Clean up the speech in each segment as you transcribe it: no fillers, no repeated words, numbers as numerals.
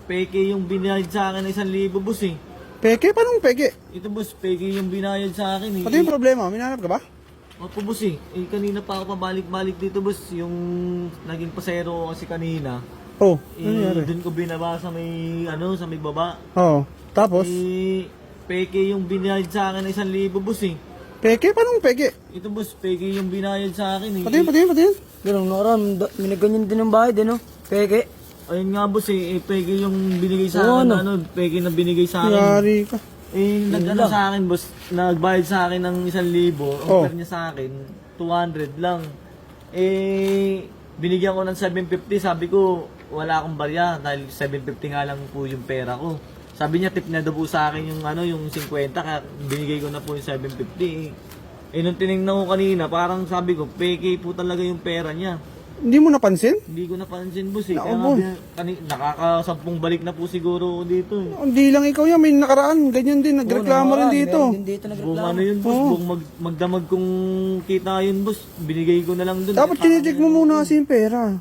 peke yung binayad sa akin na 1,000 boss eh. Peke? Paano peke? Ito boss, peke yung binayad sa akin eh. Ano yung problema? Minanap ka ba? Opo boss eh. Kanina pa ako pabalik-balik dito boss. Yung naging pasero ko kasi kanina. Oh, ano nangyari? Doon ko binaba sa may, sa may baba. Oo. Tapos? Peke yung binayad sa akin na 1,000 boss eh. Peke? Paano peke? Ito boss, peke yung binayad sa akin eh. Patingin. Ganun naram, may ganyan din ng bahay din, no? Peke. Ayun nga boss peke yung binigay sa akin, peke na binigay sa akin. Yari ka. Nag-ano sa akin boss, nagbayad sa akin ng 1,000, offer niya sa akin, 200 lang. Binigyan ko ng 750, sabi ko, wala akong barya, dahil 750 nga lang po yung pera ko. Sabi niya, tip na daw po sa akin yung, yung 50, kaya binigay ko na po yung 750. Nung tinignan ko kanina, parang sabi ko, peke po talaga yung pera niya. Hindi mo napansin? Hindi ko napansin boss Naku, Kaya boss. nakakasampung balik na po siguro ako dito eh. Hindi lang ikaw yan, may nakaraan. Ganyan din, nagreklamo rin dito. Meron din dito Buong nagreklamo. yun boss, buong magdamag kong kita yun boss, binigay ko na lang dun. Dapat chinecheck mo muna kasi yung pera.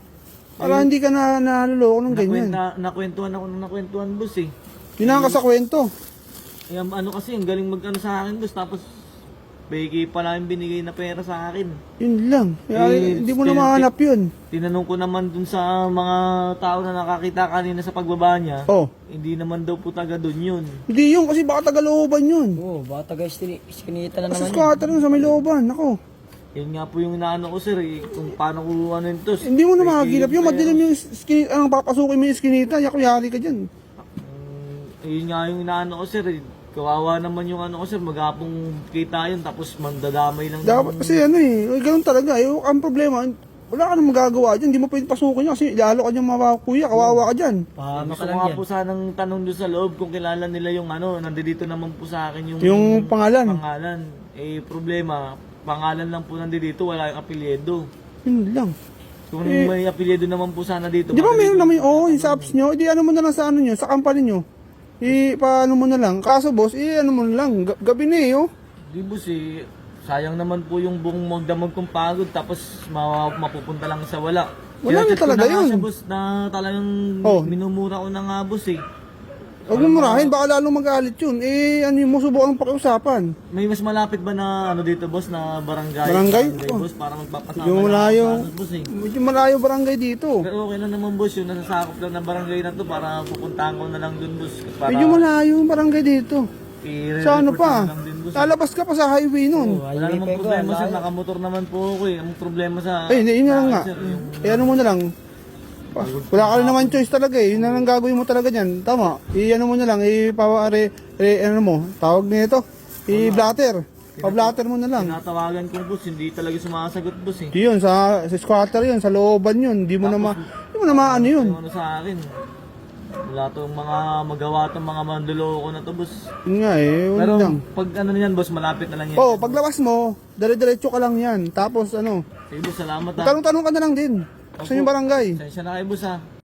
Para hindi ka na naluloko ng ganyan. Nakwentuhan ako ng nakwentuhan boss eh. Yun ang ka sa kwento. Kasi, ang galing mag-ano sa akin boss, tapos peke pala yung binigay na pera sa akin. Yun lang. Hindi mo na mahanap yun. Tinanong ko naman dun sa mga tao na nakakita kanina sa pagbaba niya, Oh. hindi naman daw po taga dun yun. Hindi yun kasi baka tagalooban yun. Oo, bata guys, iskinita na Kasi naman. squatter yun sa may looban. Ako. Yun nga po yung inaano ko sir kung paano ko yun to. Hindi mo na makagilap yun. Madilim yung skinita. Anong papasukin mo yung skinita. Yari ka dyan. Yun nga yung inaano ko sir Kawawa naman yung ko sir, maghapong kita yun tapos mandadamay lang. Dapat kasi ganun talaga. Ang problema, wala ka nang magagawa dyan. Hindi mo pwede pasukin yun kasi lalo ka dyan mawakuya. Kawawa ka dyan. Gusto ko nga po sanang tanong doon sa loob kung kilala nila yung nandito naman po sa akin Yung pangalan. Problema, pangalan lang po nandito, wala yung apelyido. Yun lang. Kung may apelyido naman po sana dito. Di ba mayroon naman yung sa apps nyo? Di ano mo na lang sa nyo, sa company nyo. Paano mo na lang? Kaso boss, ano mo na lang, gabi na Di boss sayang naman po yung buong magdamag kong pagod tapos mapupunta lang sa wala. Wala na Kaya talaga ko na nga yun. siya, boss, na talagang minumura ko na nga boss Huwag mo murahin, baka lalong magalit yun. Mo subukan pakiusapan. May mas malapit ba na dito boss na barangay? Barangay? Boss para magpapasama Yung malayo. boss Medyo malayo barangay dito. Pero okay lang naman boss yung nasasakop lang ng barangay na to para pupuntahan ko na lang dun boss. Para Medyo malayo yung barangay dito. Sa ano i-report pa? na lang din, boss. Lalabas ka pa sa highway nun. Wala namang problema sir, nakamotor naman po ako Ang problema sa... Yun na lang nga. sir, yung- Ano mo na lang. Wala ka rin naman choice talaga Yun na lang gagawin mo talaga dyan. Tama. Ano mo na lang. Ano mo. Tawag nito. I-blatter. Pa-blatter mo na lang. Tinatawagan ko boss, hindi talaga sumasagot boss Yun, sa squatter yun. Sa looban yun. Hindi mo na maano yun. Yung sa akin. Wala tong mga magawa tong mga manduloko na to boss. Yun nga yun Pero lang. pag niyan boss, malapit na lang yan. Paglabas mo, dire-diretso ka lang yan. Tapos Sige boss, salamat tanong-tanong ka na lang din. Sa yung barangay. Sensya na kayo boss